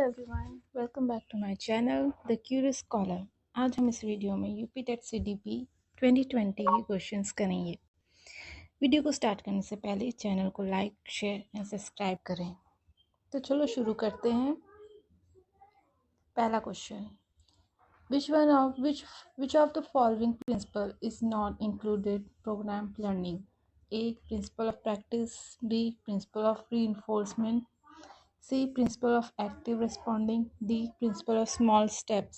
Everyone, welcome back to my channel the curious scholar. आज हम इस वीडियो में यूपी टेट CDP 2020 के क्वेश्चंस करेंगे। वीडियो को स्टार्ट करने से पहले चैनल को लाइक, शेयर एंड सब्सक्राइब करें। तो चलो शुरू करते हैं। पहला question, which of the following principle is not included program learning? A. Principle of practice. B. Principle of reinforcement. C. Principle of active responding. D. Principle of small steps.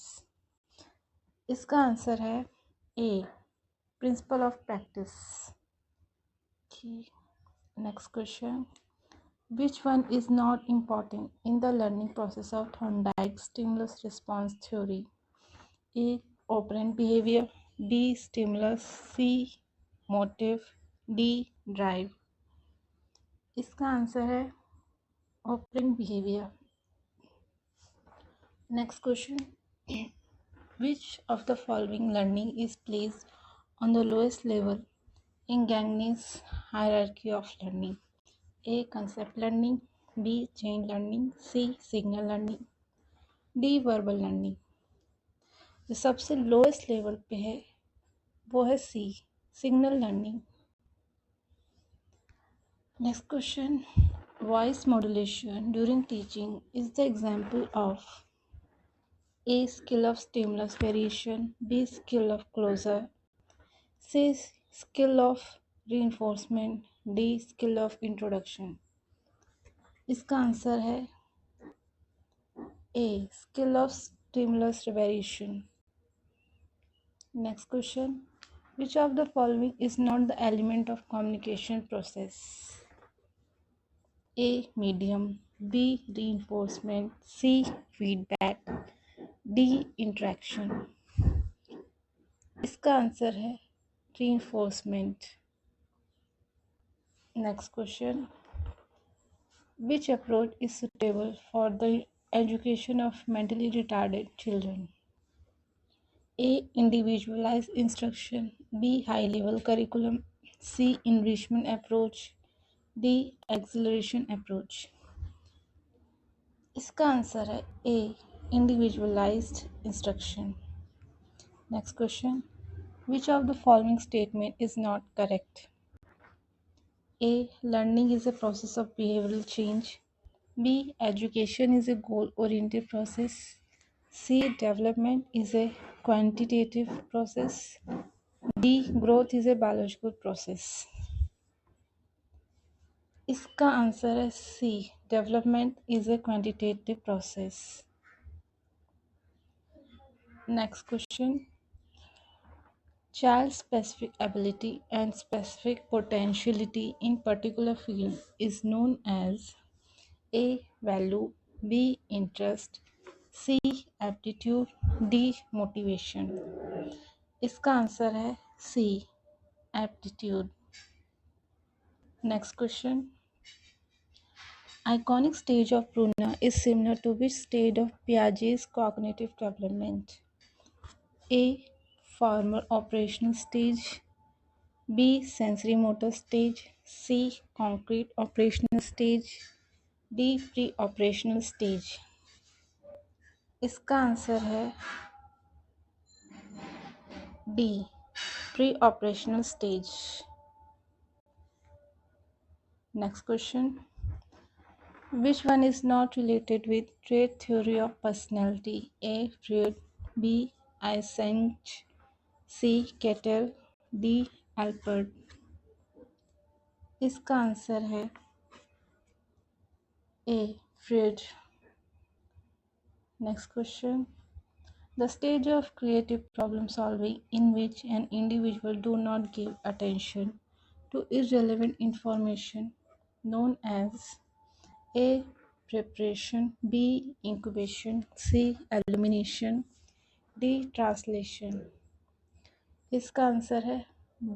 इसका answer है A. Principle of practice. Next question. Which one is not important in the learning process of Thorndike's stimulus response theory? A. Operant behavior. B. Stimulus. C. Motive. D. Drive. इसका answer है operant behavior. Next question. Which of the following learning is placed on the lowest level in Gagne's hierarchy of learning? A. Concept learning. B. Chain learning. C. Signal learning. D. Verbal learning. जो सबसे lowest level पे है वो है C. Signal learning. Next question. Voice modulation during teaching is the example of A. Skill of stimulus variation. B. Skill of closure. C. Skill of reinforcement. D. Skill of introduction. इसका answer है A. Skill of stimulus variation. Next question. Which of the following is not the element of communication process? A. Medium. B. Reinforcement. C. Feedback. D. Interaction. इसका answer है reinforcement. Next question. Which approach is suitable for the education of mentally retarded children? A. Individualized instruction. B. High-level curriculum. C. Enrichment approach. D. Acceleration approach. इसका answer है A. Individualized instruction. Next question. Which of the following statement is not correct? A. Learning is a process of behavioral change. B. Education is a goal-oriented process. C. Development is a quantitative process. D. Growth is a biological process. इसका answer है C. Development is a quantitative process. Next question. Child specific ability and specific potentiality in particular field is known as A. Value. B. Interest. C. Aptitude. D. Motivation. इसका answer है C. Aptitude. Next question. Iconic stage of Brunner is similar to which stage of Piaget's cognitive development? A. Formal operational stage. B. Sensory motor stage. C. Concrete operational stage. D. Pre-operational stage. इसका answer है D. Pre-operational stage. Next question. Which one is not related with trait theory of personality? A. Freud. B. Eysenck. C. Kettle. D. Alpert. इसका answer है A. Freud. Next question. The stage of creative problem solving in which an individual do not give attention to irrelevant information known as A. Preparation. B. Incubation. C. Illumination. D. Translation. इसका answer है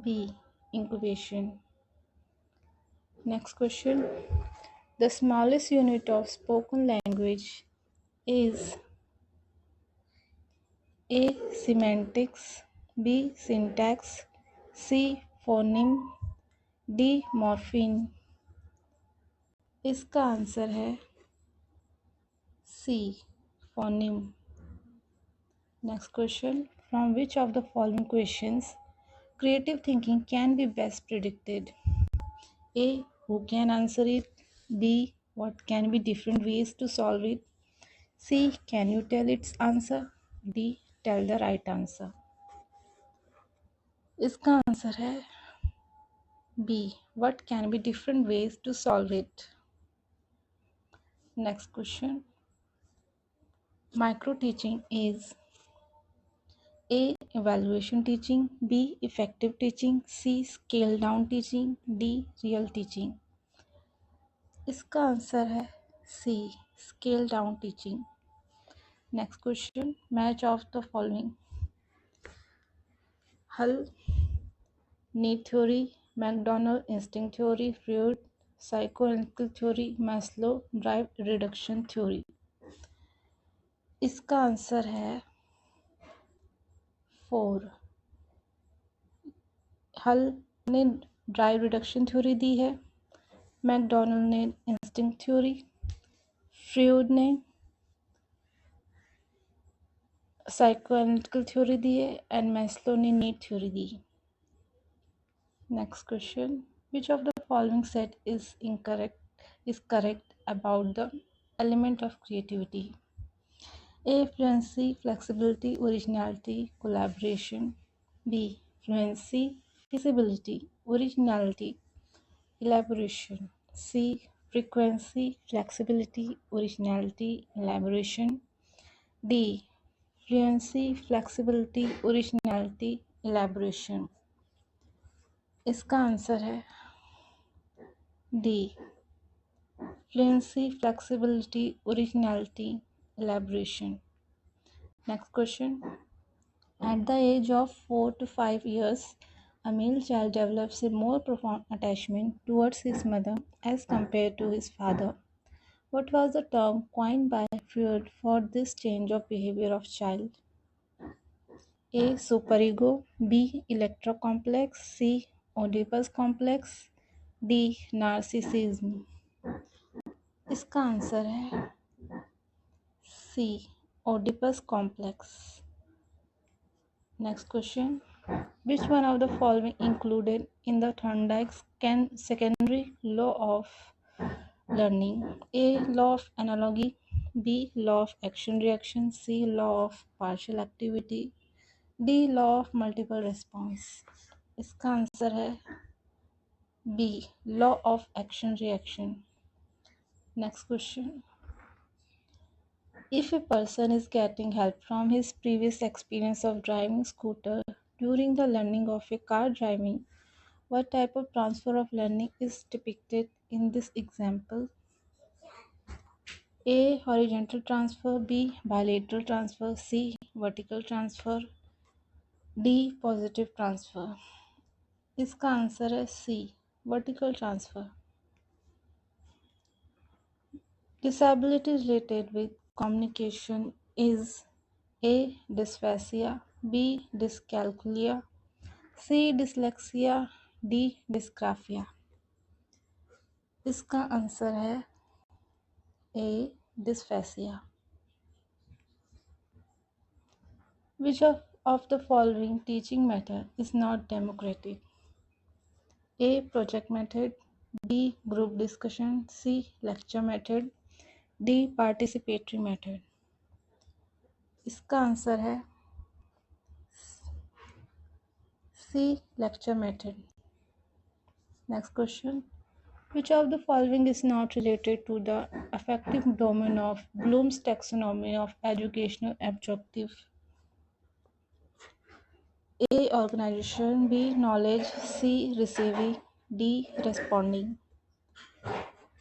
B. Incubation. Next question. The smallest unit of spoken language is A. Semantics. B. Syntax. C. Phoneme. D. Morpheme. इसका answer है C. Phoneme. Next question. From which of the following questions creative thinking can be best predicted? A. Who can answer it? B. What can be different ways to solve it? C. Can you tell its answer? D. Tell the right answer. इसका answer है B. What can be different ways to solve it? Next question. Micro teaching is A. Evaluation teaching, B. Effective teaching, C. Scale down teaching, D. Real teaching. इसका answer है C. Scale down teaching. Next question. Match of the following. Hull need theory, McDonald instinct theory, Freud psychoanalytical theory, Maslow drive reduction theory. इसका answer है 4. हल ने drive reduction theory दी है, McDonald ने instinct theory, Freud ने साइकोएनालिटिकल theory दी है and Maslow ने need theory the. Next question. Which of the following set is correct about the element of creativity? A. Fluency, flexibility, originality, collaboration. B. Fluency, feasibility, originality, elaboration. C. Frequency, flexibility, originality, elaboration. D. Fluency, flexibility, originality, elaboration. इसका answer है D. Fluency, flexibility, originality, elaboration. Next question. At the age of 4 to 5 years, a male child develops a more profound attachment towards his mother as compared to his father. What was the term coined by Freud for this change of behavior of child? A. Superego, B. Electrocomplex, C. Oedipus complex, D. Narcissism. इसका answer है C. Oedipus complex. Next question. Which one of the following included in the Thorndike's secondary law of learning? A. Law of analogy, B. Law of action reaction, C. Law of partial activity, D. Law of multiple response. इसका answer है B. Law of action reaction. Next question. If a person is getting help from his previous experience of driving scooter during the learning of a car driving, what type of transfer of learning is depicted in this example? A. Horizontal transfer, B. Bilateral transfer, C. Vertical transfer, D. Positive transfer. इसका answer है C. Vertical transfer. Disability related with communication is A. Dysphasia, B. Dyscalculia, C. Dyslexia, D. Dysgraphia. इसका answer है A. Dysphasia. Which of the following teaching method is not democratic? A. Project method, B. Group discussion, C. Lecture method, D. Participatory method. इसका answer है C. Lecture method. Next question. Which of the following is not related to the affective domain of Bloom's taxonomy of educational objective? A. Organization, B. Knowledge, C. Receiving, D. Responding.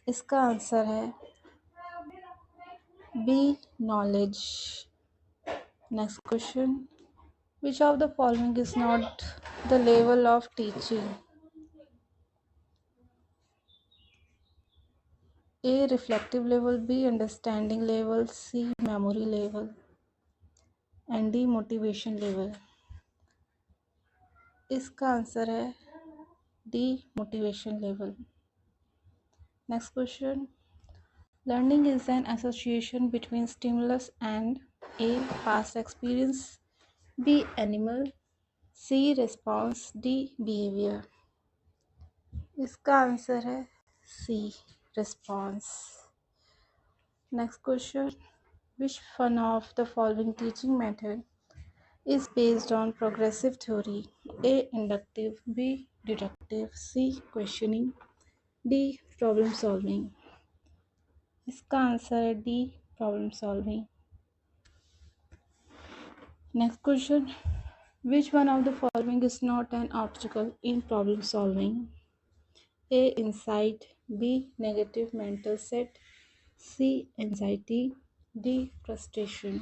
इसका answer है B. Knowledge. Next question. Which of the following is not the level of teaching? A. Reflective level, B. Understanding level, C. Memory level, and D. Motivation level. इसका answer है D. Motivation level. Next question. Learning is an association between stimulus and A. Past experience, B. Animal, C. Response, D. Behavior. इसका answer है C. Response. Next question. Which one of the following teaching method is based on progressive theory? A. Inductive, B. Deductive, C. Questioning, D. Problem solving. इसका answer है D. Problem solving. Next question. Which one of the following is not an obstacle in problem solving? A. Insight, B. Negative mental set, C. Anxiety, D. Frustration.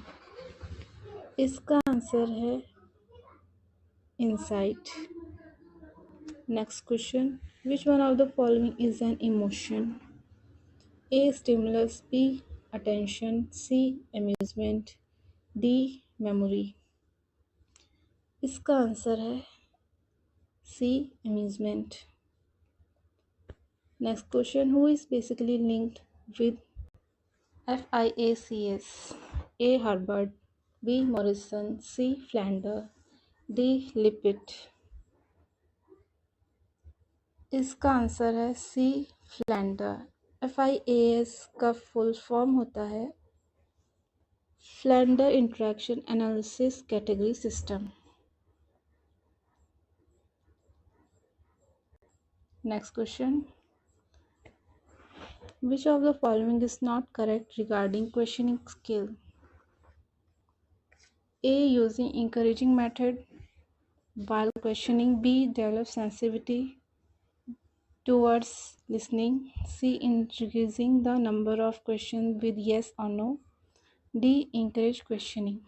इसका answer है insight. Next question. Which one of the following is an emotion? A. Stimulus, B. Attention, C. Amusement, D. Memory. इसका answer है C. Amusement. Next question. Who is basically linked with FIACS? A. Hubbard, B. Morrison, C. Flander, D. Lippitt. इसका answer है C. Flander. FIAS का full form होता है Flander Interaction Analysis Category System. Next question. Which of the following is not correct regarding questioning skill? A. Using encouraging method while questioning, B. Develop sensitivity towards listening, C. Increasing the number of questions with yes or no, D. Encourage questioning.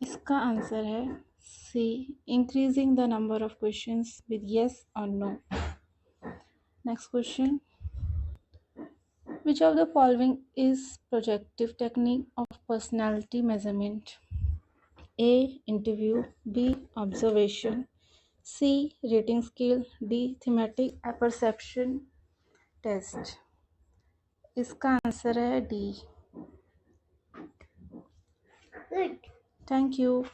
इसका answer है C. Increasing the number of questions with yes or no. Next question. Which of the following is projective technique of personality measurement? A. Interview, B. Observation, C. Rating scale, D. Thematic apperception test. इसका answer है D. Thank you.